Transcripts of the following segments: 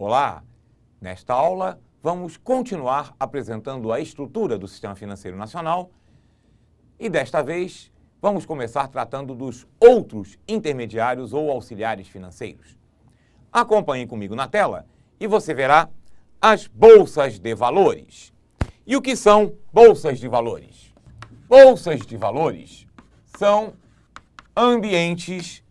Olá! Nesta aula, vamos continuar apresentando a estrutura do Sistema Financeiro Nacional e, desta vez, vamos começar tratando dos outros intermediários ou auxiliares financeiros. Acompanhe comigo na tela e você verá as bolsas de valores. E o que são bolsas de valores? Bolsas de valores são ambientes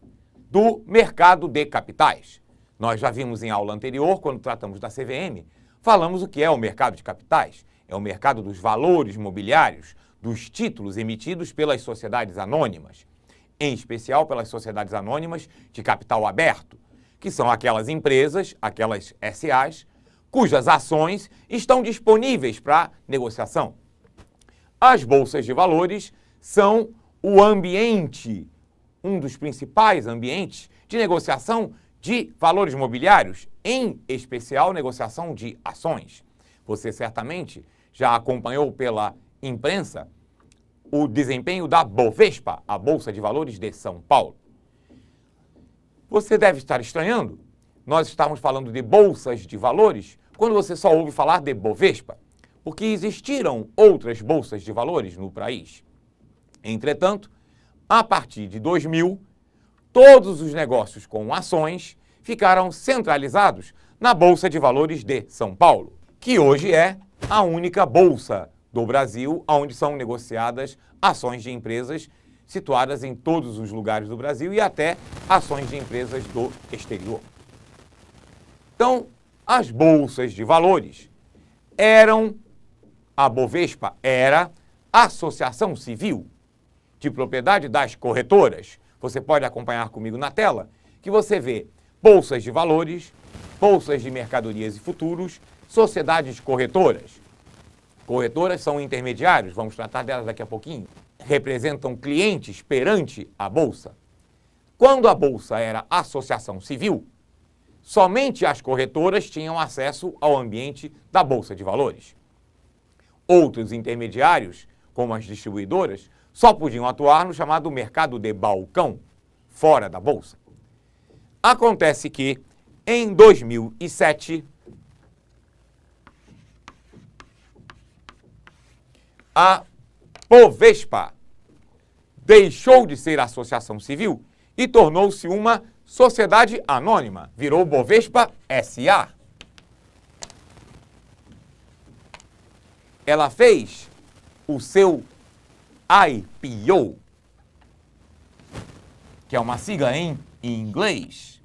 do mercado de capitais. Nós já vimos em aula anterior, quando tratamos da CVM, falamos o que é o mercado de capitais. É o mercado dos valores mobiliários, dos títulos emitidos pelas sociedades anônimas, em especial pelas sociedades anônimas de capital aberto, que são aquelas empresas, aquelas SAs, cujas ações estão disponíveis para negociação. As bolsas de valores são o ambiente, um dos principais ambientes de negociação de valores mobiliários, em especial negociação de ações. Você certamente já acompanhou pela imprensa o desempenho da Bovespa, a Bolsa de Valores de São Paulo. Você deve estar estranhando, nós estamos falando de bolsas de valores quando você só ouve falar de Bovespa, porque existiram outras bolsas de valores no país. Entretanto, a partir de 2000, todos os negócios com ações ficaram centralizados na Bolsa de Valores de São Paulo, que hoje é a única bolsa do Brasil onde são negociadas ações de empresas situadas em todos os lugares do Brasil e até ações de empresas do exterior. Então, as bolsas de valores a Bovespa era a associação civil de propriedade das corretoras. Você pode acompanhar comigo na tela, que você vê bolsas de valores, bolsas de mercadorias e futuros, sociedades corretoras. Corretoras são intermediários, vamos tratar delas daqui a pouquinho. Representam clientes perante a bolsa. Quando a bolsa era associação civil, somente as corretoras tinham acesso ao ambiente da bolsa de valores. Outros intermediários, como as distribuidoras, só podiam atuar no chamado mercado de balcão, fora da bolsa. Acontece que, em 2007, a Bovespa deixou de ser associação civil e tornou-se uma sociedade anônima, virou Bovespa SA. Ela fez o seu IPO, que é uma sigla em inglês,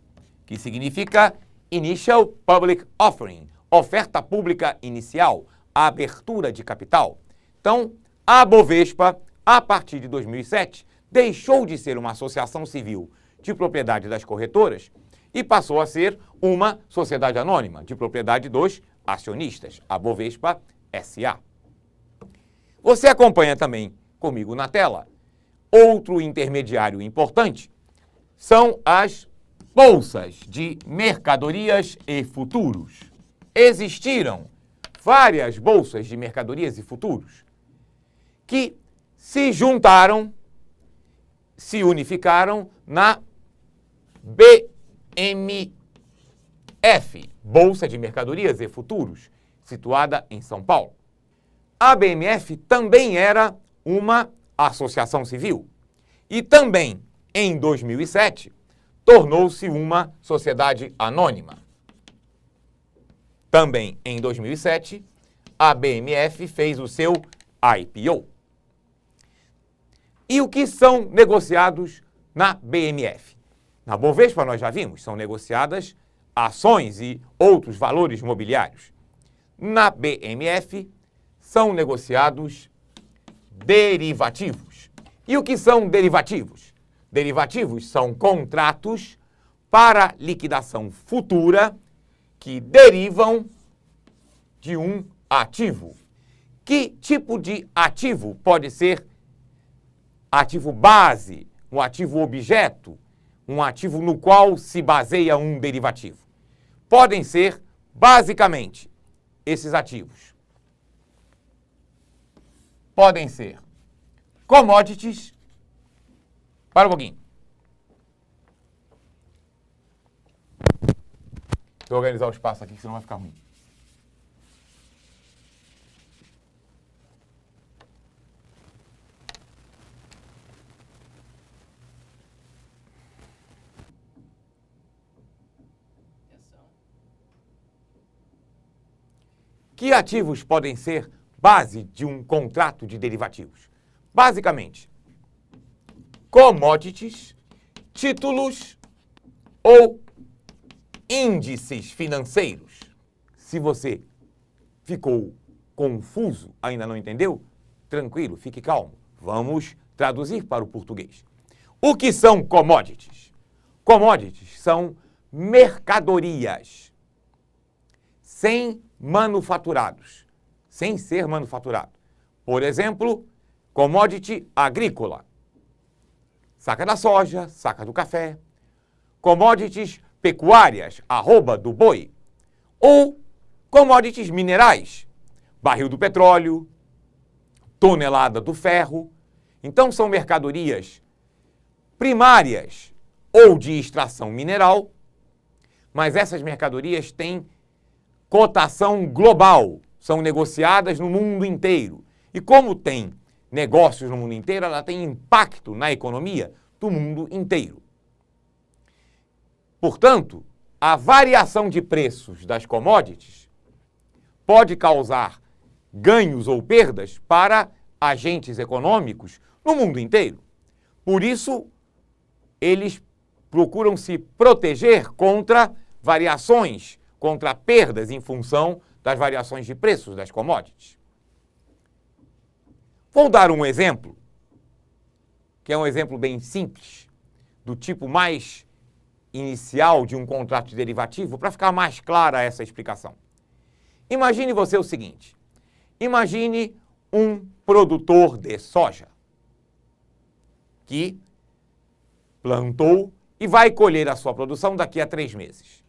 que significa Initial Public Offering, oferta pública inicial, abertura de capital. Então, a Bovespa, a partir de 2007, deixou de ser uma associação civil de propriedade das corretoras e passou a ser uma sociedade anônima de propriedade dos acionistas, a Bovespa SA. Você acompanha também comigo na tela. Outro intermediário importante são as bolsas de mercadorias e futuros. Existiram várias bolsas de mercadorias e futuros que se juntaram, se unificaram na BMF, Bolsa de Mercadorias e Futuros, situada em São Paulo. A BMF também era uma associação civil e também, em 2007, tornou-se uma sociedade anônima. Também, em 2007, a BMF fez o seu IPO. E o que são negociados na BMF? Na Bovespa, nós já vimos, são negociadas ações e outros valores mobiliários. Na BMF, são negociados derivativos. E o que são derivativos? Derivativos são contratos para liquidação futura que derivam de um ativo. Que tipo de ativo pode ser ativo base, um ativo objeto, um ativo no qual se baseia um derivativo? Podem ser, basicamente, esses ativos. Podem ser commodities. Para um pouquinho. Deixa eu organizar o espaço aqui, senão vai ficar ruim. Que ativos podem ser base de um contrato de derivativos? Basicamente, commodities, títulos ou índices financeiros. Se você ficou confuso, ainda não entendeu, tranquilo, fique calmo. Vamos traduzir para o português. O que são commodities? Commodities são mercadorias sem ser manufaturado. Por exemplo, commodity agrícola, saca da soja, saca do café, commodities pecuárias, arroba do boi, ou commodities minerais, barril do petróleo, tonelada do ferro. Então são mercadorias primárias ou de extração mineral, mas essas mercadorias têm cotação global, são negociadas no mundo inteiro. E como tem negócios no mundo inteiro, ela tem impacto na economia do mundo inteiro. Portanto, a variação de preços das commodities pode causar ganhos ou perdas para agentes econômicos no mundo inteiro. Por isso, eles procuram se proteger contra variações, contra perdas em função das variações de preços das commodities. Vou dar um exemplo, que é um exemplo bem simples, do tipo mais inicial de um contrato de derivativo, para ficar mais clara essa explicação. Imagine você o seguinte, imagine um produtor de soja que plantou e vai colher a sua produção daqui a 3 meses.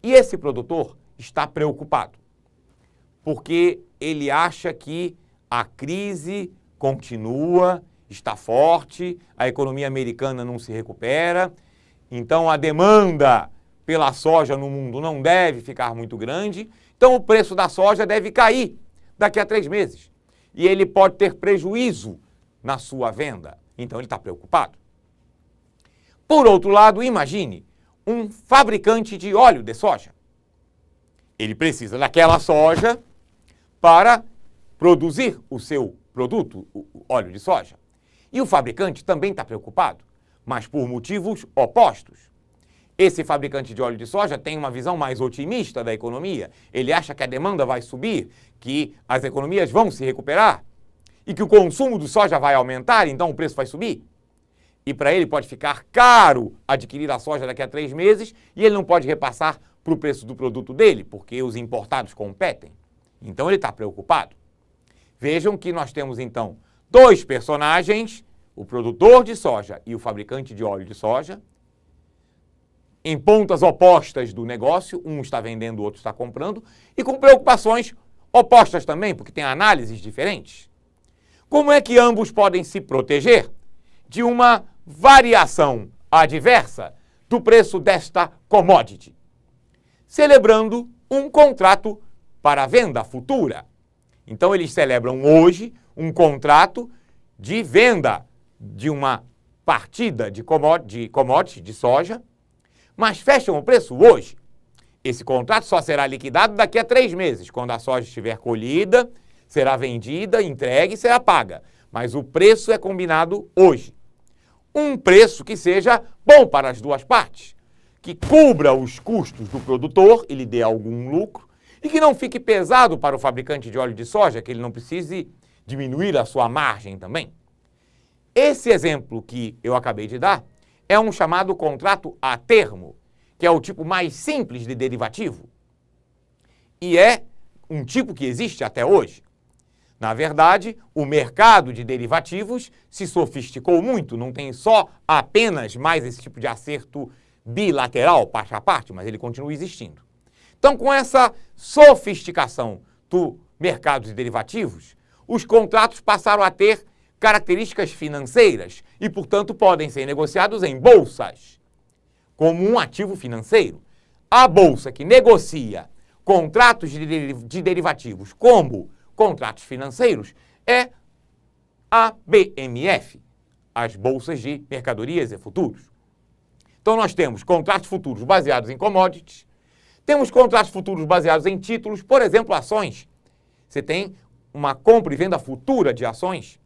E esse produtor está preocupado, porque ele acha que a crise continua, está forte, a economia americana não se recupera, então a demanda pela soja no mundo não deve ficar muito grande, então o preço da soja deve cair daqui a 3 meses. E ele pode ter prejuízo na sua venda, então ele está preocupado. Por outro lado, imagine um fabricante de óleo de soja. Ele precisa daquela soja para produzir o seu produto, o óleo de soja. E o fabricante também está preocupado, mas por motivos opostos. Esse fabricante de óleo de soja tem uma visão mais otimista da economia. Ele acha que a demanda vai subir, que as economias vão se recuperar e que o consumo de soja vai aumentar, então o preço vai subir. E para ele pode ficar caro adquirir a soja daqui a 3 meses e ele não pode repassar para o preço do produto dele, porque os importados competem. Então ele está preocupado. Vejam que nós temos então 2 personagens, o produtor de soja e o fabricante de óleo de soja, em pontas opostas do negócio, um está vendendo, o outro está comprando, e com preocupações opostas também, porque tem análises diferentes. Como é que ambos podem se proteger de uma variação adversa do preço desta commodity? Celebrando um contrato para venda futura. Então eles celebram hoje um contrato de venda de uma partida de commodity, de soja, mas fecham o preço hoje. Esse contrato só será liquidado daqui a 3 meses, quando a soja estiver colhida, será vendida, entregue e será paga. Mas o preço é combinado hoje. Um preço que seja bom para as duas partes, que cubra os custos do produtor e lhe dê algum lucro, e que não fique pesado para o fabricante de óleo de soja, que ele não precise diminuir a sua margem também. Esse exemplo que eu acabei de dar é um chamado contrato a termo, que é o tipo mais simples de derivativo. E é um tipo que existe até hoje. Na verdade, o mercado de derivativos se sofisticou muito, não tem só apenas mais esse tipo de acerto bilateral, parte a parte, mas ele continua existindo. Então, com essa sofisticação do mercado de derivativos, os contratos passaram a ter características financeiras e, portanto, podem ser negociados em bolsas, como um ativo financeiro. a bolsa que negocia contratos de derivativos como contratos financeiros é a BMF, as bolsas de mercadorias e futuros. Então nós temos contratos futuros baseados em commodities, temos contratos futuros baseados em títulos, por exemplo, ações. Você tem uma compra e venda futura de ações.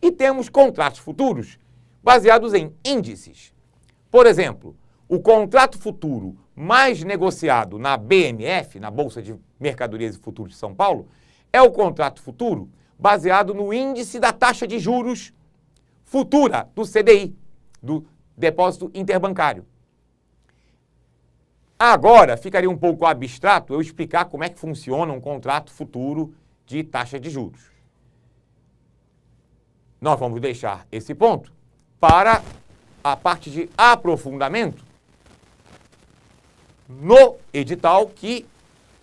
E temos contratos futuros baseados em índices. Por exemplo, o contrato futuro mais negociado na BMF, na Bolsa de Mercadorias e Futuros de São Paulo, é o contrato futuro baseado no índice da taxa de juros futura do CDI, do Depósito Interbancário. Agora, ficaria um pouco abstrato eu explicar como é que funciona um contrato futuro de taxa de juros. Nós vamos deixar esse ponto para a parte de aprofundamento no edital que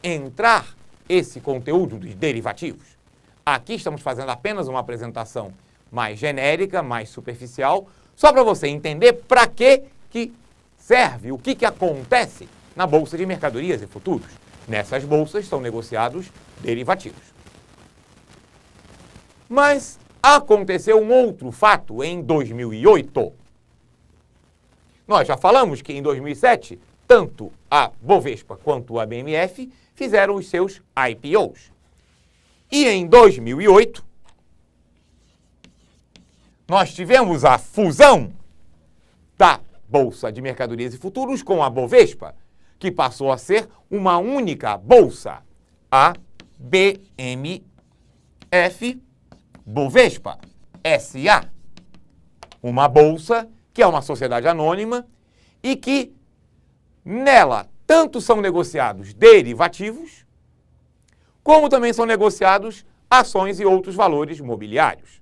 entrar esse conteúdo dos derivativos. Aqui estamos fazendo apenas uma apresentação mais genérica, mais superficial, só para você entender para que serve, o que acontece na Bolsa de Mercadorias e Futuros. Nessas bolsas são negociados derivativos. Mas aconteceu um outro fato em 2008. Nós já falamos que em 2007, tanto a Bovespa quanto a BMF fizeram os seus IPOs. E em 2008, nós tivemos a fusão da Bolsa de Mercadorias e Futuros com a Bovespa, que passou a ser uma única bolsa, a BMF Bovespa S.A. Uma bolsa que é uma sociedade anônima e que nela tanto são negociados derivativos, como também são negociados ações e outros valores mobiliários.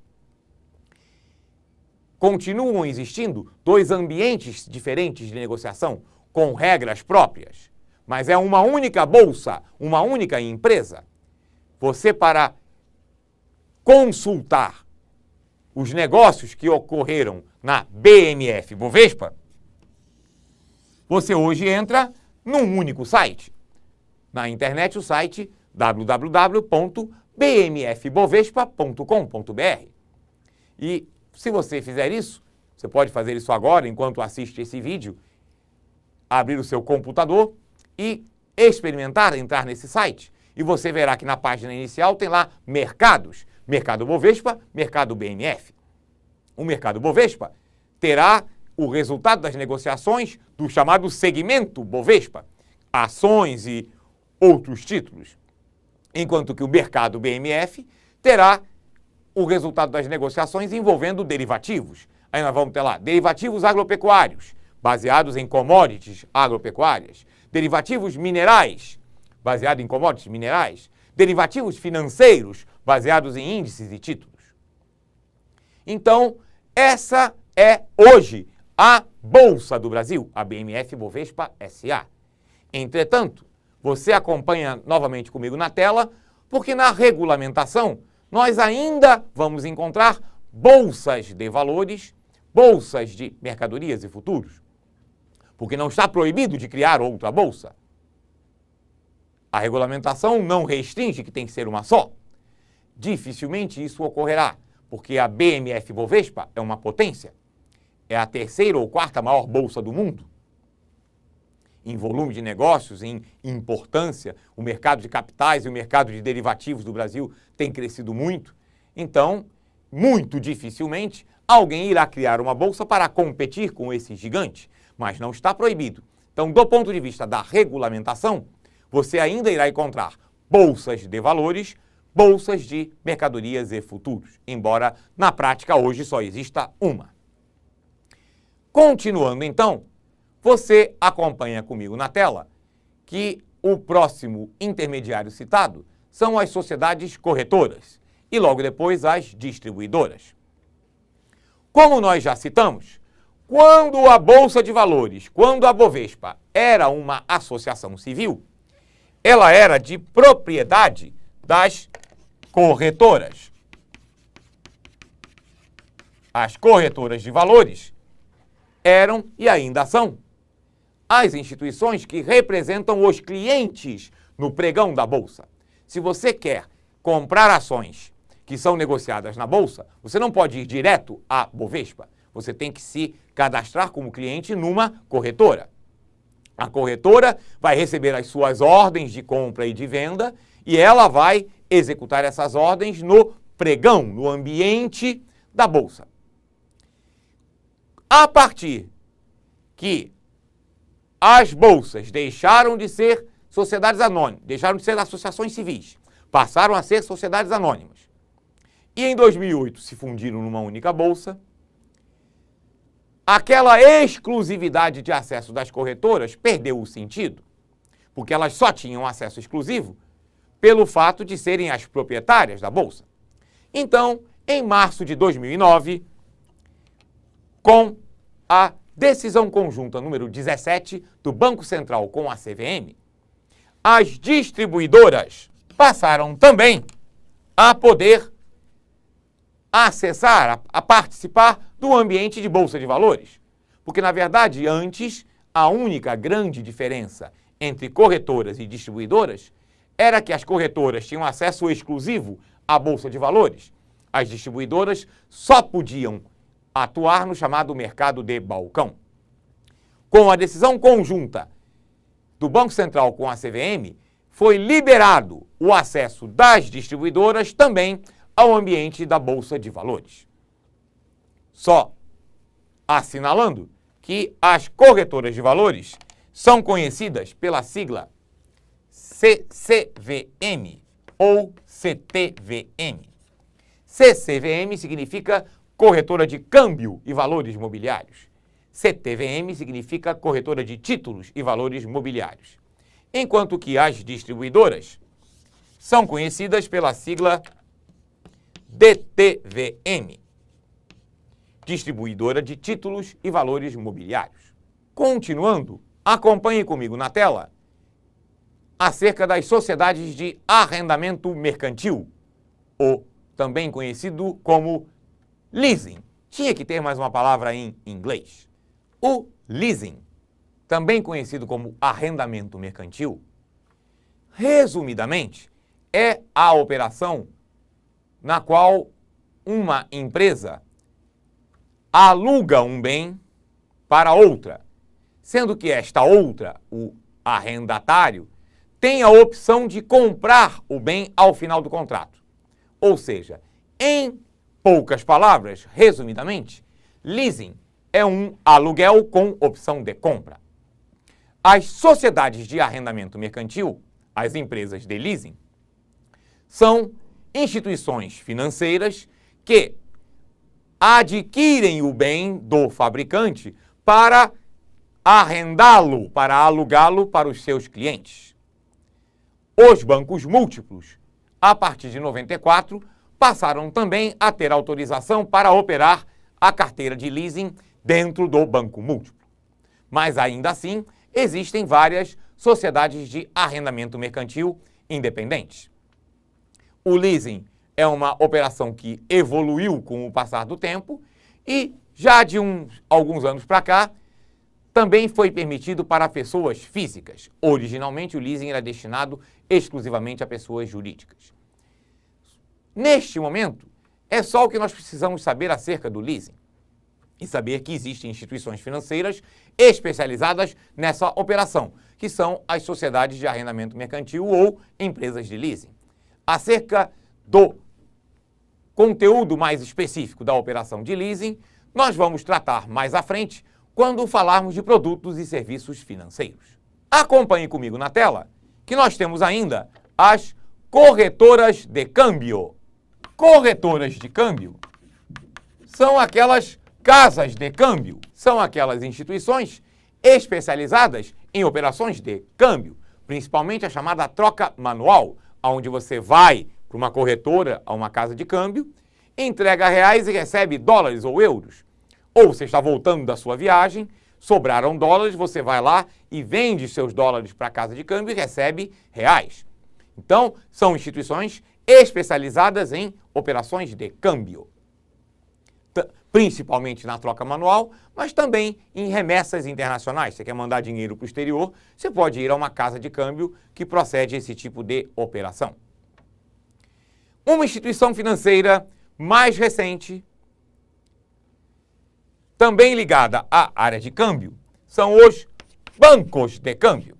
Continuam existindo dois ambientes diferentes de negociação, com regras próprias, mas é uma única bolsa, uma única empresa. Você, para consultar os negócios que ocorreram na BMF Bovespa, você hoje entra num único site. Na internet, o site www.bmfbovespa.com.br. E se você fizer isso, você pode fazer isso agora, enquanto assiste esse vídeo, abrir o seu computador e experimentar entrar nesse site. E você verá que na página inicial tem lá mercados. Mercado Bovespa, Mercado BMF. O Mercado Bovespa terá o resultado das negociações do chamado segmento Bovespa, ações e outros títulos. Enquanto que o Mercado BMF terá o resultado das negociações envolvendo derivativos. Aí nós vamos ter lá derivativos agropecuários, baseados em commodities agropecuárias, derivativos minerais, baseados em commodities minerais, derivativos financeiros, baseados em índices e títulos. Então, essa é hoje a Bolsa do Brasil, a BMF Bovespa S.A. Entretanto, você acompanha novamente comigo na tela, porque na regulamentação nós ainda vamos encontrar bolsas de valores, bolsas de mercadorias e futuros, porque não está proibido de criar outra bolsa. A regulamentação não restringe que tem que ser uma só. Dificilmente isso ocorrerá, porque a BMF Bovespa é uma potência. É a terceira ou quarta maior bolsa do mundo. Em volume de negócios, em importância, o mercado de capitais e o mercado de derivativos do Brasil tem crescido muito. Então, muito dificilmente, alguém irá criar uma bolsa para competir com esse gigante, mas não está proibido. Então, do ponto de vista da regulamentação, você ainda irá encontrar bolsas de valores, bolsas de mercadorias e futuros, embora na prática hoje só exista uma. Continuando então, você acompanha comigo na tela que o próximo intermediário citado são as sociedades corretoras e logo depois as distribuidoras. Como nós já citamos, quando a Bolsa de Valores, quando a Bovespa era uma associação civil, ela era de propriedade das corretoras. As corretoras de valores eram e ainda são as instituições que representam os clientes no pregão da Bolsa. Se você quer comprar ações que são negociadas na Bolsa, você não pode ir direto à Bovespa. Você tem que se cadastrar como cliente numa corretora. A corretora vai receber as suas ordens de compra e de venda e ela vai executar essas ordens no pregão, no ambiente da Bolsa. A partir que as bolsas deixaram de ser sociedades anônimas, deixaram de ser associações civis, passaram a ser sociedades anônimas. E em 2008 se fundiram numa única bolsa. Aquela exclusividade de acesso das corretoras perdeu o sentido, porque elas só tinham acesso exclusivo pelo fato de serem as proprietárias da bolsa. Então, em março de 2009, com a decisão conjunta número 17 do Banco Central com a CVM, as distribuidoras passaram também a poder acessar, a participar do ambiente de bolsa de valores. Porque, na verdade, antes, a única grande diferença entre corretoras e distribuidoras era que as corretoras tinham acesso exclusivo à bolsa de valores. As distribuidoras só podiam atuar no chamado mercado de balcão. Com a decisão conjunta do Banco Central com a CVM, foi liberado o acesso das distribuidoras também ao ambiente da Bolsa de Valores. Só assinalando que as corretoras de valores são conhecidas pela sigla CCVM ou CTVM. CCVM significa corretora de câmbio e valores mobiliários. CTVM significa corretora de títulos e valores mobiliários. Enquanto que as distribuidoras são conhecidas pela sigla DTVM, distribuidora de títulos e valores mobiliários. Continuando, acompanhe comigo na tela acerca das sociedades de arrendamento mercantil, ou também conhecido como leasing. Tinha que ter mais uma palavra em inglês. O leasing, também conhecido como arrendamento mercantil, resumidamente, é a operação na qual uma empresa aluga um bem para outra, sendo que esta outra, o arrendatário, tem a opção de comprar o bem ao final do contrato. Ou seja, em poucas palavras, resumidamente, leasing é um aluguel com opção de compra. As sociedades de arrendamento mercantil, as empresas de leasing, são instituições financeiras que adquirem o bem do fabricante para arrendá-lo, para alugá-lo para os seus clientes. Os bancos múltiplos, a partir de 94, passaram também a ter autorização para operar a carteira de leasing dentro do banco múltiplo. Mas ainda assim, existem várias sociedades de arrendamento mercantil independentes. O leasing é uma operação que evoluiu com o passar do tempo e já de alguns anos para cá também foi permitido para pessoas físicas. Originalmente o leasing era destinado exclusivamente a pessoas jurídicas. Neste momento, é só o que nós precisamos saber acerca do leasing e saber que existem instituições financeiras especializadas nessa operação, que são as sociedades de arrendamento mercantil ou empresas de leasing. Acerca do conteúdo mais específico da operação de leasing, nós vamos tratar mais à frente quando falarmos de produtos e serviços financeiros. Acompanhe comigo na tela que nós temos ainda as corretoras de câmbio. Corretoras de câmbio são aquelas casas de câmbio, são aquelas instituições especializadas em operações de câmbio, principalmente a chamada troca manual, onde você vai para uma corretora, a uma casa de câmbio, entrega reais e recebe dólares ou euros. Ou você está voltando da sua viagem, sobraram dólares, você vai lá e vende seus dólares para a casa de câmbio e recebe reais. Então, são instituições especializadas em operações de câmbio. principalmente na troca manual, mas também em remessas internacionais. Você quer mandar dinheiro para o exterior, você pode ir a uma casa de câmbio que procede esse tipo de operação. Uma instituição financeira mais recente, também ligada à área de câmbio, são os bancos de câmbio.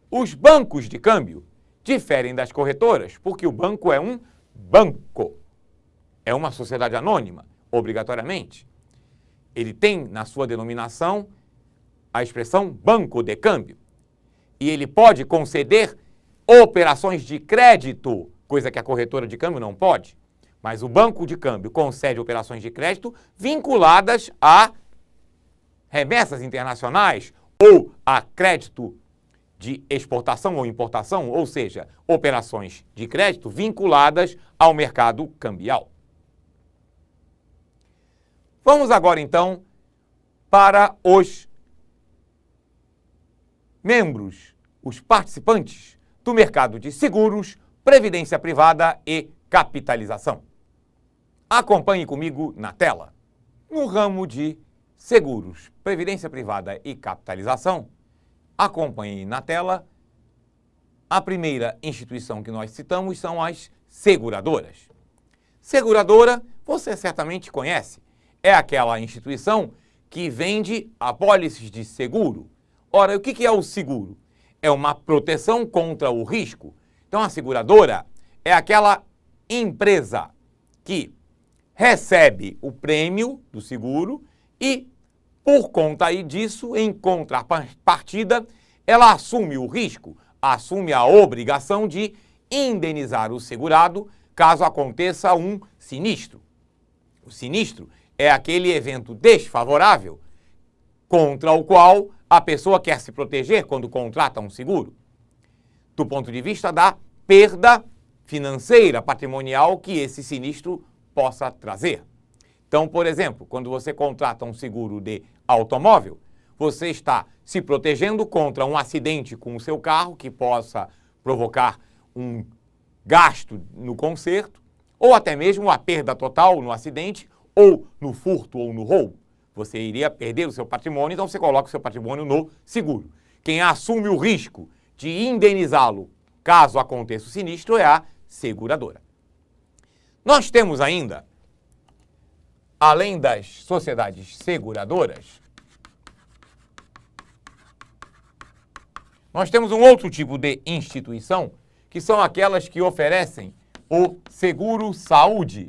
Os bancos de câmbio diferem das corretoras, porque o banco é um banco. É uma sociedade anônima, obrigatoriamente. Ele tem na sua denominação a expressão banco de câmbio. E ele pode conceder operações de crédito, coisa que a corretora de câmbio não pode. Mas o banco de câmbio concede operações de crédito vinculadas a remessas internacionais ou a crédito de exportação ou importação, ou seja, operações de crédito vinculadas ao mercado cambial. Vamos agora, então, para os membros, os participantes do mercado de seguros, previdência privada e capitalização. Acompanhe comigo na tela. No ramo de seguros, previdência privada e capitalização, acompanhe na tela. A primeira instituição que nós citamos são as seguradoras. Seguradora, você certamente conhece. É aquela instituição que vende apólices de seguro. Ora, o que é o seguro? É uma proteção contra o risco. Então, a seguradora é aquela empresa que recebe o prêmio do seguro e, por conta aí disso, em contrapartida, ela assume o risco, assume a obrigação de indenizar o segurado caso aconteça um sinistro. O sinistro é aquele evento desfavorável contra o qual a pessoa quer se proteger quando contrata um seguro, do ponto de vista da perda financeira, patrimonial que esse sinistro possa trazer. Então, por exemplo, quando você contrata um seguro de automóvel, você está se protegendo contra um acidente com o seu carro que possa provocar um gasto no conserto, ou até mesmo a perda total no acidente, ou no furto ou no roubo. Você iria perder o seu patrimônio, então você coloca o seu patrimônio no seguro. Quem assume o risco de indenizá-lo caso aconteça o sinistro é a seguradora. Nós temos ainda, além das sociedades seguradoras, nós temos um outro tipo de instituição, que são aquelas que oferecem o seguro-saúde,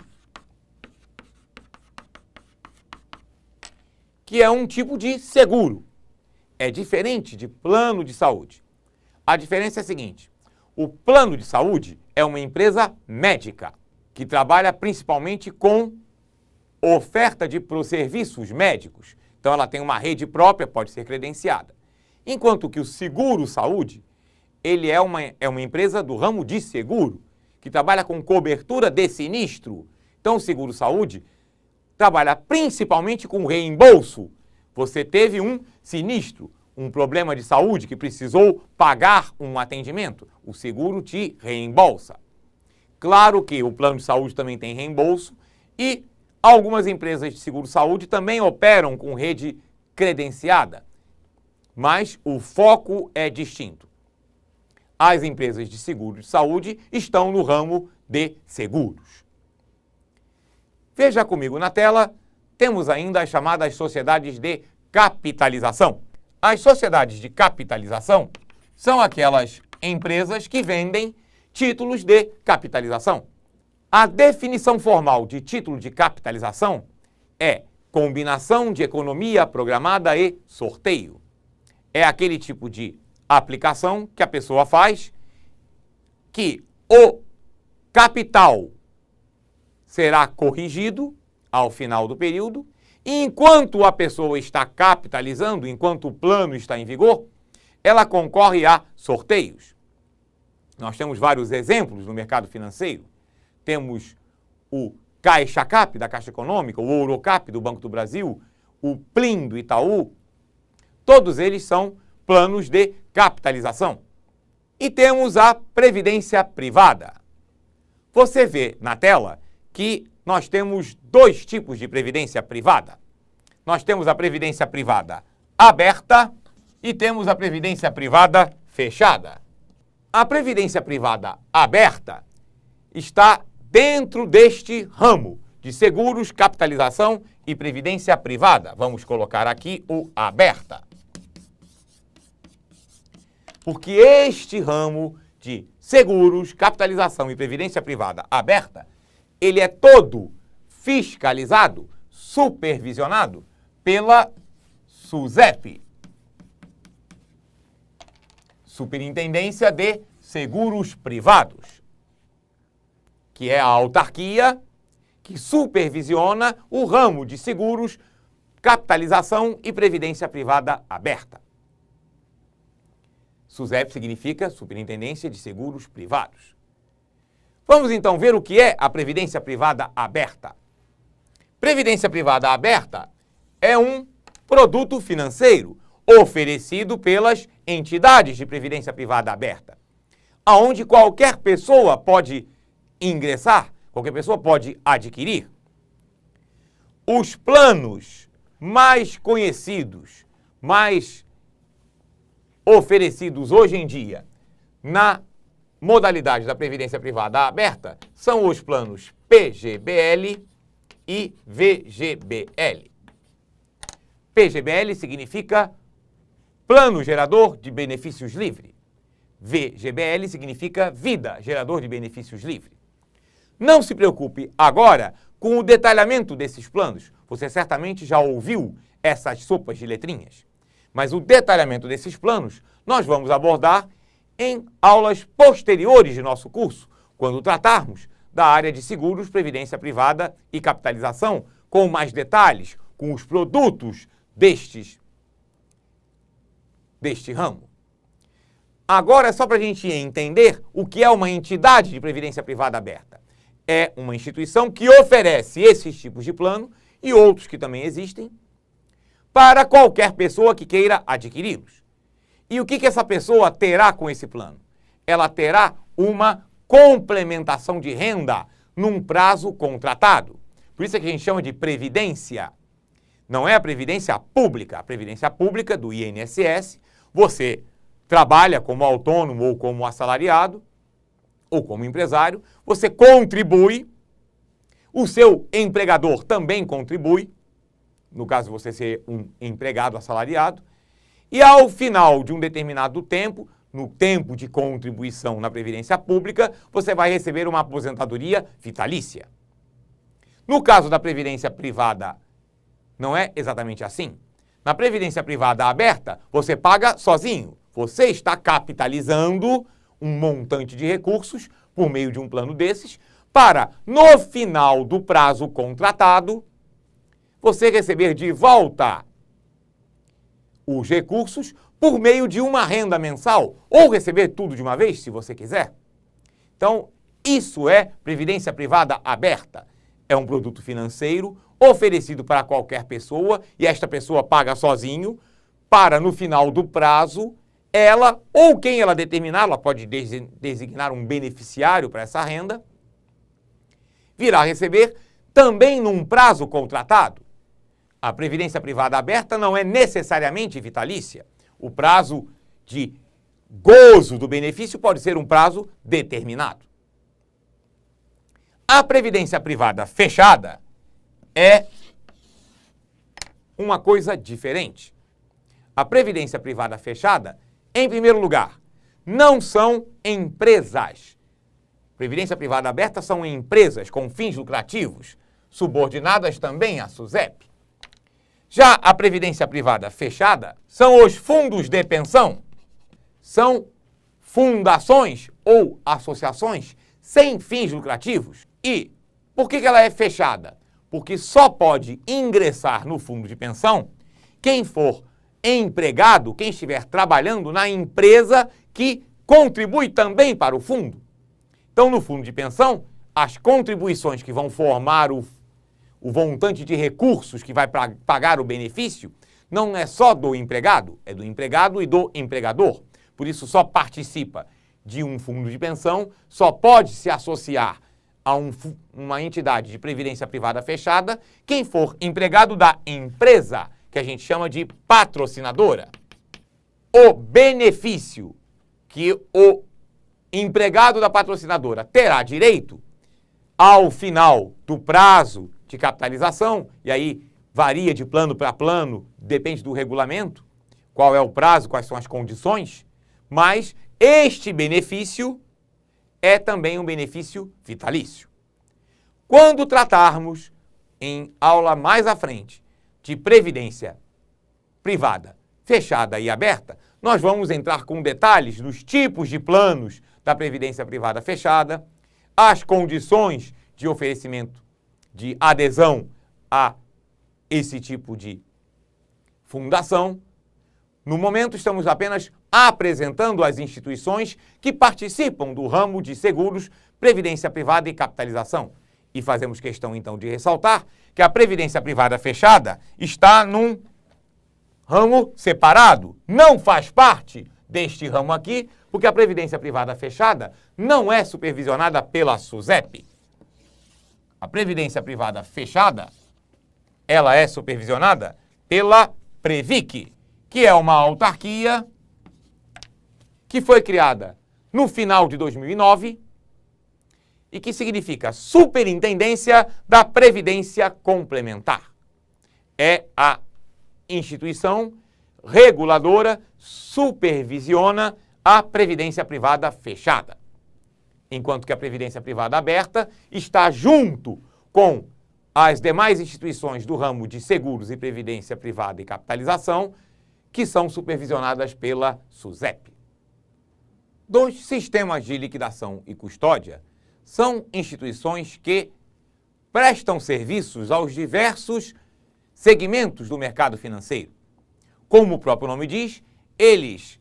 que é um tipo de seguro. É diferente de plano de saúde. A diferença é a seguinte: o plano de saúde é uma empresa médica que trabalha principalmente com oferta de serviços médicos. Então, ela tem uma rede própria, pode ser credenciada. Enquanto que o seguro-saúde, ele é uma empresa do ramo de seguro, que trabalha com cobertura de sinistro. Então, o seguro-saúde trabalha principalmente com reembolso. Você teve um sinistro, um problema de saúde que precisou pagar um atendimento, o seguro te reembolsa. Claro que o plano de saúde também tem reembolso e algumas empresas de seguro-saúde também operam com rede credenciada, mas o foco é distinto. As empresas de seguro de saúde estão no ramo de seguros. Veja comigo na tela, temos ainda as chamadas sociedades de capitalização. As sociedades de capitalização são aquelas empresas que vendem títulos de capitalização. A definição formal de título de capitalização é combinação de economia programada e sorteio. É aquele tipo de aplicação que a pessoa faz que o capital será corrigido ao final do período e enquanto a pessoa está capitalizando, enquanto o plano está em vigor, ela concorre a sorteios. Nós temos vários exemplos no mercado financeiro. Temos o Caixa Cap, da Caixa Econômica, o Ourocap, do Banco do Brasil, o Plim, do Itaú. Todos eles são planos de capitalização. E temos a previdência privada. Você vê na tela que nós temos dois tipos de previdência privada. Nós temos a previdência privada aberta e temos a previdência privada fechada. A previdência privada aberta está dentro deste ramo de seguros, capitalização e previdência privada. Vamos colocar aqui o aberta. Porque este ramo de seguros, capitalização e previdência privada aberta, ele é todo fiscalizado, supervisionado pela SUSEP, Superintendência de Seguros Privados, que é a autarquia que supervisiona o ramo de seguros, capitalização e previdência privada aberta. SUSEP significa Superintendência de Seguros Privados. Vamos então ver o que é a previdência privada aberta. Previdência privada aberta é um produto financeiro oferecido pelas entidades de previdência privada aberta, aonde qualquer pessoa pode ingressar, qualquer pessoa pode adquirir. Os planos mais conhecidos, mais oferecidos hoje em dia na modalidade da previdência privada aberta são os planos PGBL e VGBL. PGBL significa Plano Gerador de Benefícios Livre. VGBL significa Vida Gerador de Benefícios Livre. Não se preocupe agora com o detalhamento desses planos. Você certamente já ouviu essas sopas de letrinhas. Mas o detalhamento desses planos nós vamos abordar em aulas posteriores de nosso curso, quando tratarmos da área de seguros, previdência privada e capitalização, com mais detalhes, com os produtos deste ramo. Agora é só para a gente entender o que é uma entidade de previdência privada aberta. É uma instituição que oferece esses tipos de plano e outros que também existem para qualquer pessoa que queira adquiri-los. E o que essa pessoa terá com esse plano? Ela terá uma complementação de renda num prazo contratado. Por isso é que a gente chama de previdência. Não é a previdência pública. A previdência pública do INSS, você trabalha como autônomo ou como assalariado ou como empresário, você contribui, o seu empregador também contribui, no caso de você ser um empregado assalariado, e ao final de um determinado tempo, no tempo de contribuição na Previdência Pública, você vai receber uma aposentadoria vitalícia. No caso da Previdência Privada, não é exatamente assim. Na Previdência Privada aberta, você paga sozinho. Você está capitalizando um montante de recursos por meio de um plano desses, para, no final do prazo contratado, você receber de volta os recursos por meio de uma renda mensal, ou receber tudo de uma vez, se você quiser. Então, isso é previdência privada aberta. É um produto financeiro oferecido para qualquer pessoa, e esta pessoa paga sozinho, para, no final do prazo, ela ou quem ela determinar, ela pode designar um beneficiário para essa renda, virá receber também num prazo contratado. A previdência privada aberta não é necessariamente vitalícia. O prazo de gozo do benefício pode ser um prazo determinado. A previdência privada fechada é uma coisa diferente. A previdência privada fechada, em primeiro lugar, não são empresas. Previdência privada aberta são empresas com fins lucrativos, subordinadas também à SUSEP. Já a previdência privada fechada são os fundos de pensão. São fundações ou associações sem fins lucrativos. E por que ela é fechada? Porque só pode ingressar no fundo de pensão quem for empregado, quem estiver trabalhando na empresa que contribui também para o fundo. Então, no fundo de pensão, as contribuições que vão formar o montante de recursos que vai pagar o benefício não é só do empregado, é do empregado e do empregador. Por isso, só participa de um fundo de pensão, só pode se associar a uma entidade de previdência privada fechada quem for empregado da empresa, que a gente chama de patrocinadora. O benefício que o empregado da patrocinadora terá direito ao final do prazo de capitalização, e aí varia de plano para plano, depende do regulamento, qual é o prazo, quais são as condições, mas este benefício é também um benefício vitalício. Quando tratarmos, em aula mais à frente, de previdência privada fechada e aberta, nós vamos entrar com detalhes nos tipos de planos da previdência privada fechada, as condições de oferecimento de adesão a esse tipo de fundação. No momento, estamos apenas apresentando as instituições que participam do ramo de seguros, previdência privada e capitalização. E fazemos questão, então, de ressaltar que a previdência privada fechada está num ramo separado, não faz parte deste ramo aqui, porque a previdência privada fechada não é supervisionada pela SUSEP. A previdência privada fechada, ela é supervisionada pela Previc, que é uma autarquia que foi criada no final de 2009 e que significa Superintendência da Previdência Complementar. É a instituição reguladora, supervisiona a previdência privada fechada. Enquanto que a previdência privada aberta está junto com as demais instituições do ramo de seguros e previdência privada e capitalização, que são supervisionadas pela SUSEP. Dos sistemas de liquidação e custódia são instituições que prestam serviços aos diversos segmentos do mercado financeiro. Como o próprio nome diz, eles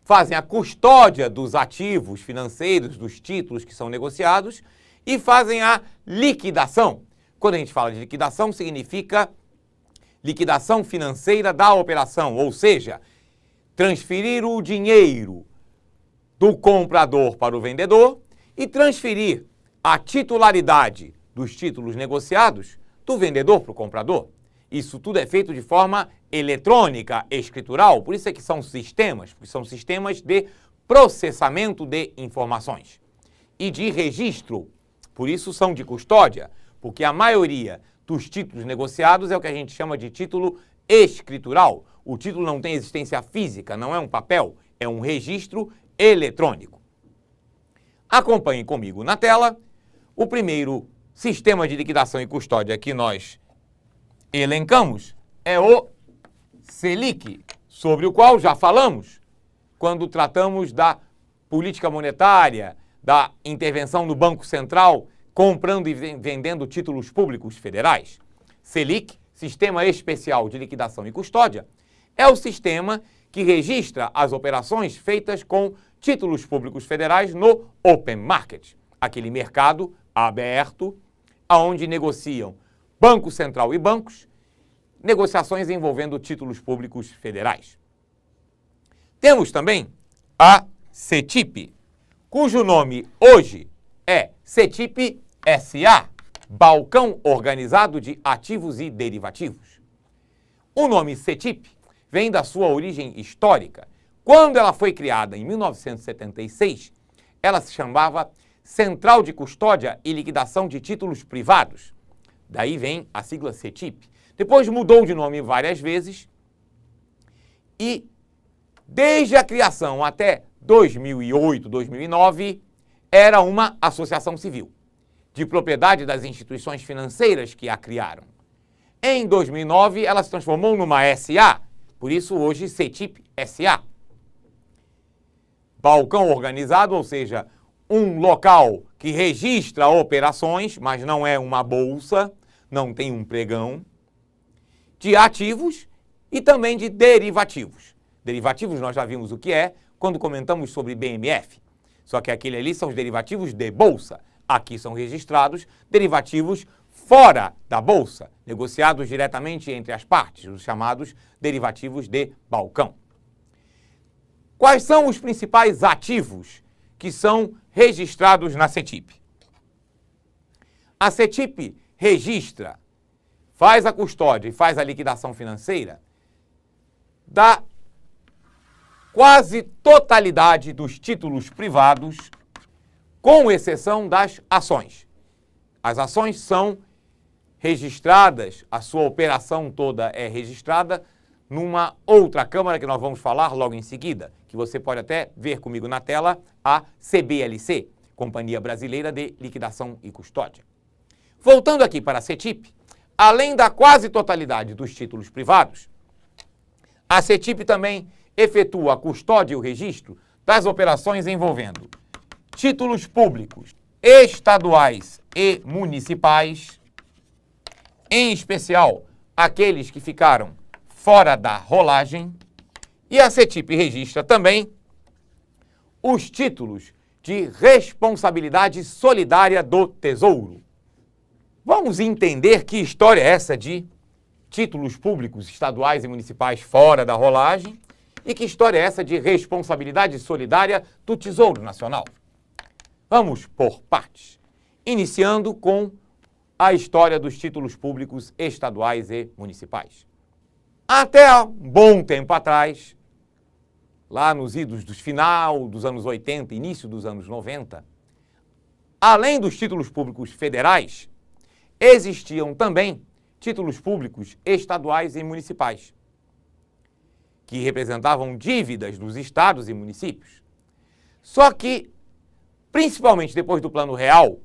fazem a custódia dos ativos financeiros, dos títulos que são negociados e fazem a liquidação. Quando a gente fala de liquidação, significa liquidação financeira da operação, ou seja, transferir o dinheiro do comprador para o vendedor e transferir a titularidade dos títulos negociados do vendedor para o comprador. Isso tudo é feito de forma eletrônica, escritural, por isso é que são sistemas, porque são sistemas de processamento de informações e de registro, por isso são de custódia, porque a maioria dos títulos negociados é o que a gente chama de título escritural. O título não tem existência física, não é um papel, é um registro eletrônico. Acompanhem comigo na tela o primeiro sistema de liquidação e custódia que nós elencamos é o Selic, sobre o qual já falamos quando tratamos da política monetária, da intervenção do Banco Central comprando e vendendo títulos públicos federais. Selic, Sistema Especial de Liquidação e Custódia, é o sistema que registra as operações feitas com títulos públicos federais no Open Market, aquele mercado aberto, onde negociam Banco Central e bancos, negociações envolvendo títulos públicos federais. Temos também a CETIP, cujo nome hoje é CETIP SA, Balcão Organizado de Ativos e Derivativos. O nome CETIP vem da sua origem histórica. Quando ela foi criada em 1976, ela se chamava Central de Custódia e Liquidação de Títulos Privados. Daí vem a sigla CETIP. Depois mudou de nome várias vezes e, desde a criação até 2008, 2009, era uma associação civil, de propriedade das instituições financeiras que a criaram. Em 2009, ela se transformou numa SA, por isso hoje CETIP SA. Balcão organizado, ou seja, um local que registra operações, mas não é uma bolsa, não tem um pregão, de ativos e também de derivativos. Derivativos nós já vimos o que é quando comentamos sobre BMF. Só que aquele ali são os derivativos de bolsa. Aqui são registrados derivativos fora da bolsa, negociados diretamente entre as partes, os chamados derivativos de balcão. Quais são os principais ativos que são registrados na CETIP? A CETIP registra, faz a custódia e faz a liquidação financeira da quase totalidade dos títulos privados, com exceção das ações. As ações são registradas, a sua operação toda é registrada numa outra Câmara que nós vamos falar logo em seguida, que você pode até ver comigo na tela, a CBLC, Companhia Brasileira de Liquidação e Custódia. Voltando aqui para a CETIP, além da quase totalidade dos títulos privados, a CETIP também efetua a custódia e o registro das operações envolvendo títulos públicos estaduais e municipais, em especial aqueles que ficaram fora da rolagem, e a CETIP registra também os títulos de responsabilidade solidária do Tesouro. Vamos entender que história é essa de títulos públicos estaduais e municipais fora da rolagem e que história é essa de responsabilidade solidária do Tesouro Nacional. Vamos por partes, iniciando com a história dos títulos públicos estaduais e municipais. Até há um bom tempo atrás, lá nos idos do final dos anos 80, início dos anos 90, além dos títulos públicos federais, existiam também títulos públicos estaduais e municipais, que representavam dívidas dos estados e municípios. Só que, principalmente depois do Plano Real,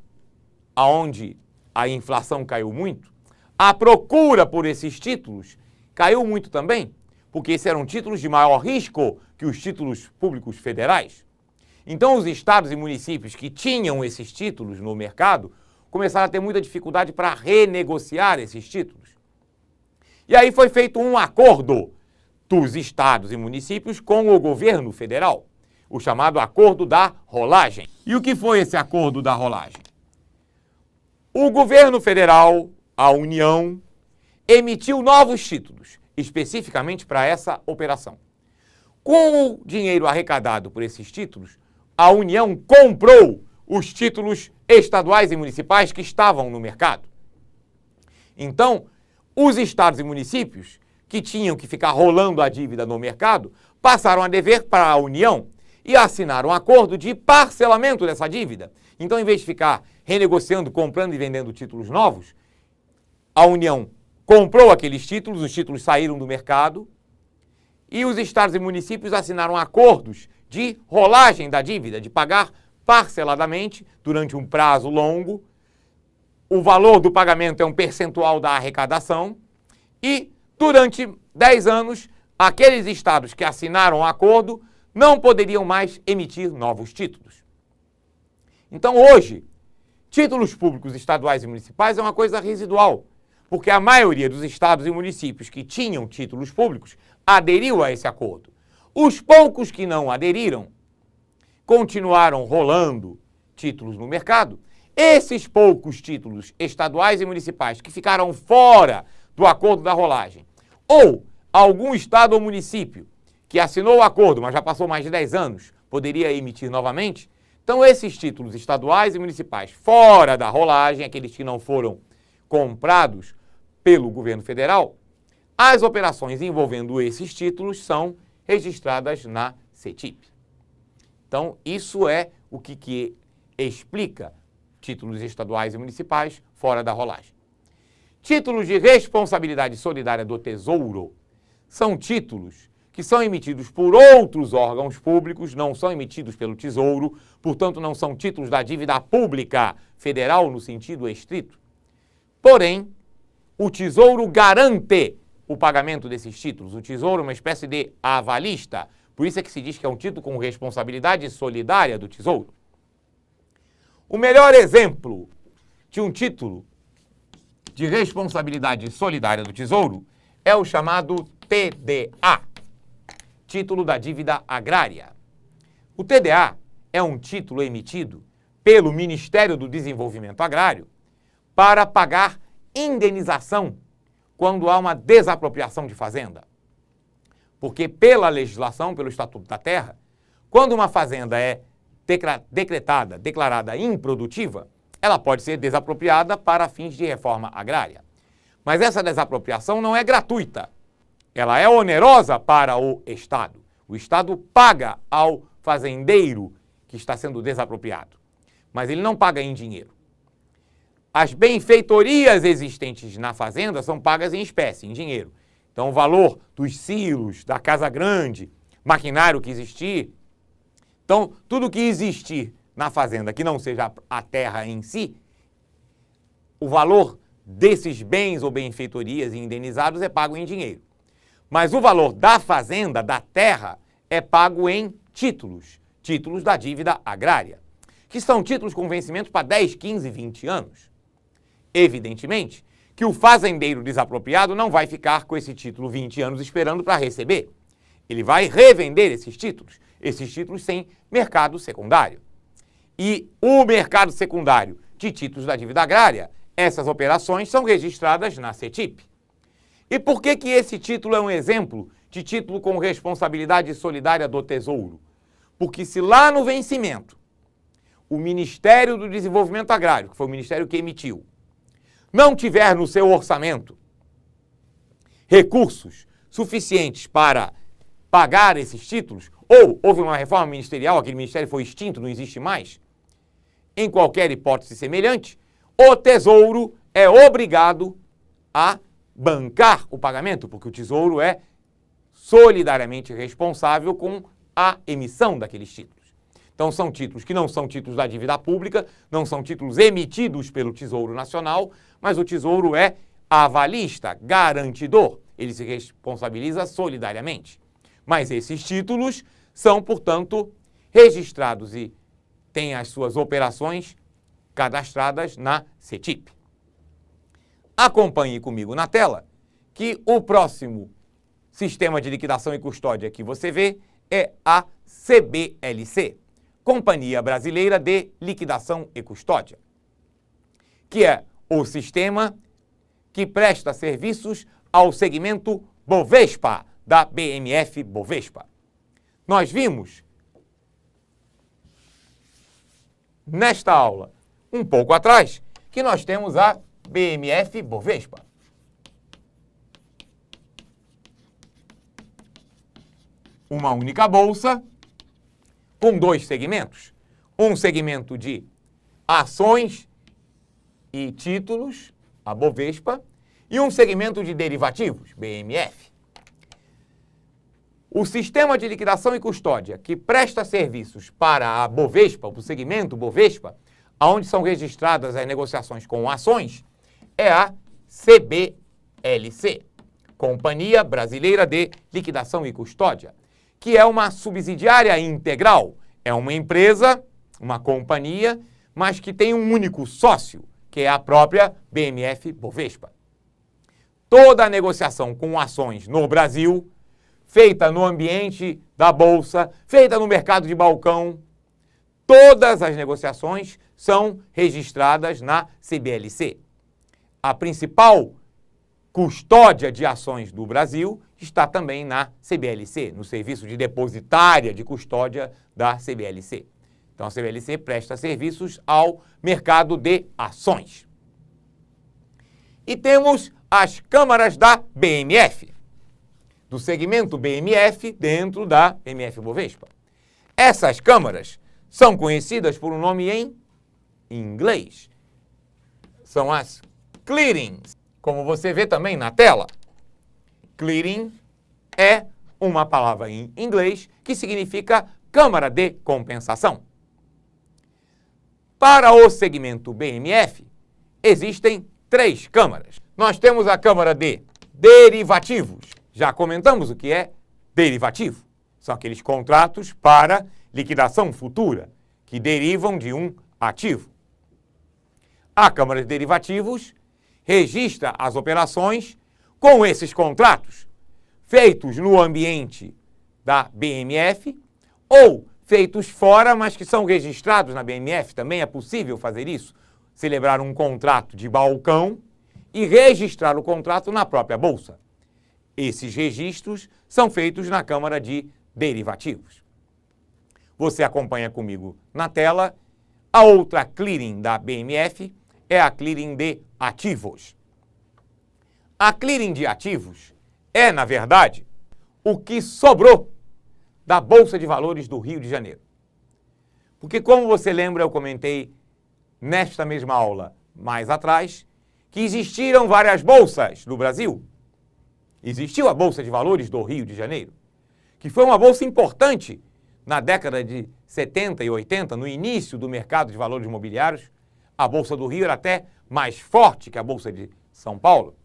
aonde a inflação caiu muito, a procura por esses títulos caiu muito também, porque esses eram títulos de maior risco que os títulos públicos federais. Então, os estados e municípios que tinham esses títulos no mercado começaram a ter muita dificuldade para renegociar esses títulos. E aí foi feito um acordo dos estados e municípios com o governo federal, o chamado Acordo da Rolagem. E o que foi esse Acordo da Rolagem? O governo federal, a União, emitiu novos títulos, especificamente para essa operação. Com o dinheiro arrecadado por esses títulos, a União comprou os títulos estaduais e municipais que estavam no mercado. Então, os estados e municípios que tinham que ficar rolando a dívida no mercado passaram a dever para a União e assinaram um acordo de parcelamento dessa dívida. Então, em vez de ficar renegociando, comprando e vendendo títulos novos, a União comprou aqueles títulos, os títulos saíram do mercado e os estados e municípios assinaram acordos de rolagem da dívida, de pagar parceladamente durante um prazo longo. O valor do pagamento é um percentual da arrecadação e, durante 10 anos, aqueles estados que assinaram o acordo não poderiam mais emitir novos títulos. Então, hoje, títulos públicos estaduais e municipais é uma coisa residual, porque a maioria dos estados e municípios que tinham títulos públicos aderiu a esse acordo. Os poucos que não aderiram continuaram rolando títulos no mercado. Esses poucos títulos estaduais e municipais que ficaram fora do acordo da rolagem, ou algum estado ou município que assinou o acordo, mas já passou mais de 10 anos, poderia emitir novamente, então esses títulos estaduais e municipais fora da rolagem, aqueles que não foram comprados pelo governo federal, as operações envolvendo esses títulos são registradas na CETIP. Então, isso é o que explica títulos estaduais e municipais fora da rolagem. Títulos de responsabilidade solidária do Tesouro são títulos que são emitidos por outros órgãos públicos, não são emitidos pelo Tesouro, portanto, não são títulos da dívida pública federal no sentido estrito. Porém, o Tesouro garante o pagamento desses títulos. O Tesouro é uma espécie de avalista, por isso é que se diz que é um título com responsabilidade solidária do Tesouro. O melhor exemplo de um título de responsabilidade solidária do Tesouro é o chamado TDA, Título da Dívida Agrária. O TDA é um título emitido pelo Ministério do Desenvolvimento Agrário para pagar indenização quando há uma desapropriação de fazenda. Porque pela legislação, pelo Estatuto da Terra, quando uma fazenda é declarada improdutiva, ela pode ser desapropriada para fins de reforma agrária. Mas essa desapropriação não é gratuita. Ela é onerosa para o Estado. O Estado paga ao fazendeiro que está sendo desapropriado, mas ele não paga em dinheiro. As benfeitorias existentes na fazenda são pagas em espécie, em dinheiro. Então, o valor dos silos, da casa grande, maquinário que existir. Então, tudo que existir na fazenda que não seja a terra em si, o valor desses bens ou benfeitorias e indenizados é pago em dinheiro. Mas o valor da fazenda, da terra, é pago em títulos, títulos da dívida agrária, que são títulos com vencimento para 10, 15, 20 anos. Evidentemente que o fazendeiro desapropriado não vai ficar com esse título 20 anos esperando para receber. Ele vai revender esses títulos sem mercado secundário. E o mercado secundário de títulos da dívida agrária, essas operações são registradas na CETIP. E por que esse título é um exemplo de título com responsabilidade solidária do Tesouro? Porque se lá no vencimento o Ministério do Desenvolvimento Agrário, que foi o ministério que emitiu, não tiver no seu orçamento recursos suficientes para pagar esses títulos, ou houve uma reforma ministerial, aquele ministério foi extinto, não existe mais, em qualquer hipótese semelhante, o Tesouro é obrigado a bancar o pagamento, porque o Tesouro é solidariamente responsável com a emissão daqueles títulos. Então, são títulos que não são títulos da dívida pública, não são títulos emitidos pelo Tesouro Nacional, mas o Tesouro é avalista, garantidor. Ele se responsabiliza solidariamente. Mas esses títulos são, portanto, registrados e têm as suas operações cadastradas na CETIP. Acompanhe comigo na tela que o próximo sistema de liquidação e custódia que você vê é a CBLC, Companhia Brasileira de Liquidação e Custódia, que é o sistema que presta serviços ao segmento Bovespa, da BMF Bovespa. Nós vimos nesta aula, um pouco atrás, que nós temos a BMF Bovespa. Uma única bolsa com dois segmentos. Um segmento de ações e títulos, a Bovespa, e um segmento de derivativos, BMF. O sistema de liquidação e custódia que presta serviços para a Bovespa, o segmento Bovespa, onde são registradas as negociações com ações, é a CBLC, Companhia Brasileira de Liquidação e Custódia, que é uma subsidiária integral. É uma empresa, uma companhia, mas que tem um único sócio, que é a própria BMF Bovespa. Toda a negociação com ações no Brasil, feita no ambiente da Bolsa, feita no mercado de balcão, todas as negociações são registradas na CBLC. A principal custódia de ações do Brasil está também na CBLC, no serviço de depositária de custódia da CBLC. Então, a CBLC presta serviços ao mercado de ações. E temos as câmaras da BMF, do segmento BMF dentro da BMF Bovespa. Essas câmaras são conhecidas por um nome em inglês. São as clearings, como você vê também na tela. Clearing é uma palavra em inglês que significa câmara de compensação. Para o segmento BMF, existem 3 câmaras. Nós temos a câmara de derivativos. Já comentamos o que é derivativo. São aqueles contratos para liquidação futura que derivam de um ativo. A câmara de derivativos registra as operações com esses contratos feitos no ambiente da BMF ou feitos fora, mas que são registrados na BMF. Também é possível fazer isso, celebrar um contrato de balcão e registrar o contrato na própria Bolsa. Esses registros são feitos na Câmara de Derivativos. Você acompanha comigo na tela A outra clearing da BMF é a clearing de ativos. A clearing de ativos é, na verdade, o que sobrou da Bolsa de Valores do Rio de Janeiro. Porque, como você lembra, eu comentei nesta mesma aula mais atrás, que existiram várias bolsas no Brasil. Existiu a Bolsa de Valores do Rio de Janeiro, que foi uma bolsa importante na década de 70 e 80, no início do mercado de valores imobiliários. A Bolsa do Rio era até mais forte que a Bolsa de São Paulo.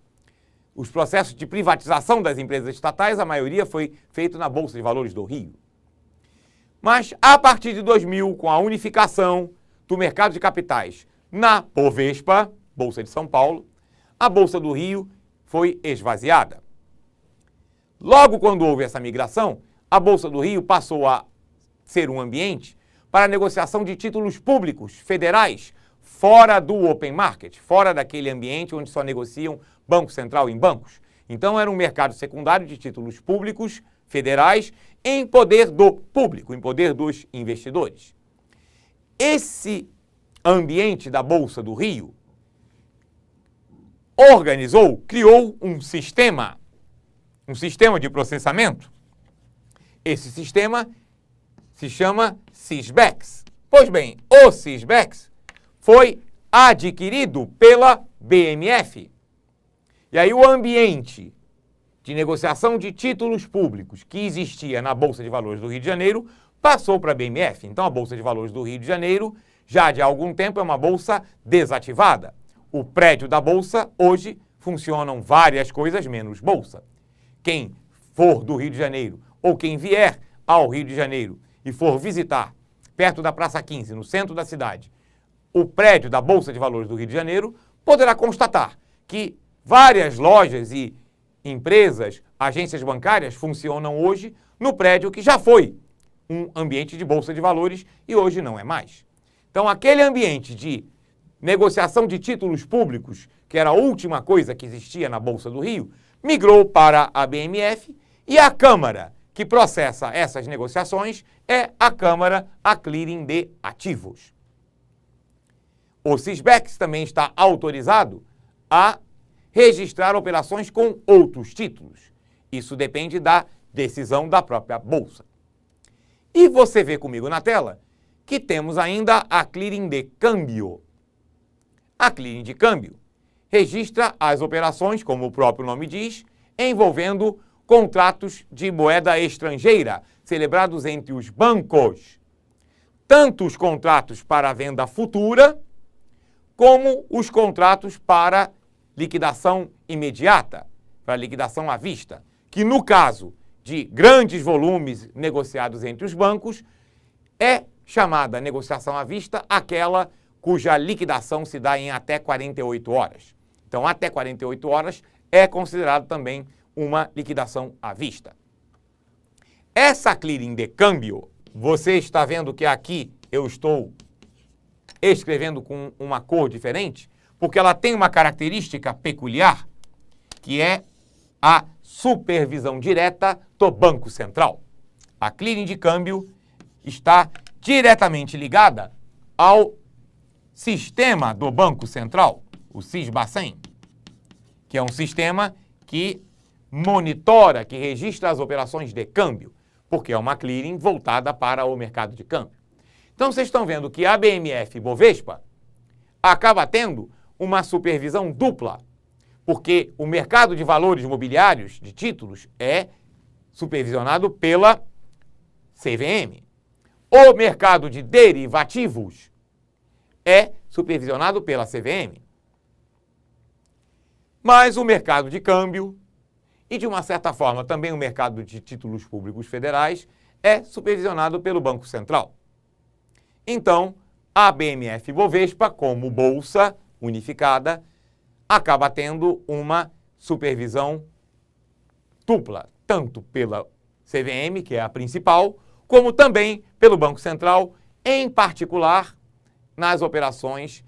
Os processos de privatização das empresas estatais, a maioria foi feito na Bolsa de Valores do Rio. Mas, a partir de 2000, com a unificação do mercado de capitais na Bovespa, Bolsa de São Paulo, a Bolsa do Rio foi esvaziada. Logo quando houve essa migração, a Bolsa do Rio passou a ser um ambiente para a negociação de títulos públicos federais fora do open market, fora daquele ambiente onde só negociam Banco Central em bancos. Então era um mercado secundário de títulos públicos federais em poder do público, em poder dos investidores. Esse ambiente da Bolsa do Rio criou um sistema de processamento. Esse sistema se chama Sysbex. Pois bem, o Sysbex foi adquirido pela BMF. E aí o ambiente de negociação de títulos públicos que existia na Bolsa de Valores do Rio de Janeiro passou para a BMF. Então a Bolsa de Valores do Rio de Janeiro, já de algum tempo, é uma bolsa desativada. O prédio da bolsa, hoje, funcionam várias coisas menos bolsa. Quem for do Rio de Janeiro ou quem vier ao Rio de Janeiro e for visitar, perto da Praça 15, no centro da cidade, o prédio da Bolsa de Valores do Rio de Janeiro, poderá constatar que várias lojas e empresas, agências bancárias funcionam hoje no prédio que já foi um ambiente de Bolsa de Valores e hoje não é mais. Então, aquele ambiente de negociação de títulos públicos, que era a última coisa que existia na Bolsa do Rio, migrou para a BMF e a Câmara que processa essas negociações é a Câmara, a clearing de ativos. O Sysbex também está autorizado a registrar operações com outros títulos. Isso depende da decisão da própria Bolsa. E você vê comigo na tela que temos ainda a clearing de câmbio. A clearing de câmbio registra as operações, como o próprio nome diz, envolvendo contratos de moeda estrangeira celebrados entre os bancos. Tanto os contratos para a venda futura, como os contratos para liquidação imediata, para liquidação à vista, que no caso de grandes volumes negociados entre os bancos, é chamada negociação à vista aquela cuja liquidação se dá em até 48 horas. Então, até 48 horas é considerado também uma liquidação à vista. Essa clearing de câmbio, você está vendo que aqui eu estou escrevendo com uma cor diferente, porque ela tem uma característica peculiar, que é a supervisão direta do Banco Central. A clearing de câmbio está diretamente ligada ao sistema do Banco Central, o Sysbacen, que é um sistema que monitora, que registra as operações de câmbio, porque é uma clearing voltada para o mercado de câmbio. Então, vocês estão vendo que a BMF Bovespa acaba tendo uma supervisão dupla, porque o mercado de valores imobiliários, de títulos, é supervisionado pela CVM. O mercado de derivativos é supervisionado pela CVM. Mas o mercado de câmbio e, de uma certa forma, também o mercado de títulos públicos federais é supervisionado pelo Banco Central. Então, a BMF Bovespa, como bolsa unificada, acaba tendo uma supervisão dupla, tanto pela CVM, que é a principal, como também pelo Banco Central, em particular nas operações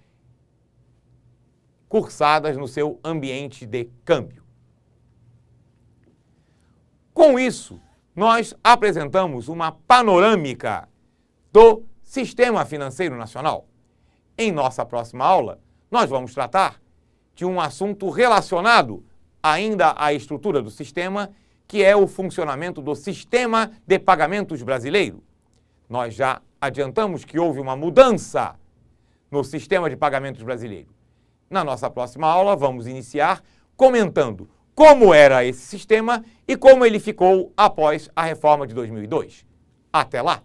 cursadas no seu ambiente de câmbio. Com isso, nós apresentamos uma panorâmica do Sistema Financeiro Nacional. Em nossa próxima aula, nós vamos tratar de um assunto relacionado ainda à estrutura do sistema, que é o funcionamento do sistema de pagamentos brasileiro. Nós já adiantamos que houve uma mudança no sistema de pagamentos brasileiro. Na nossa próxima aula, vamos iniciar comentando como era esse sistema e como ele ficou após a reforma de 2002. Até lá!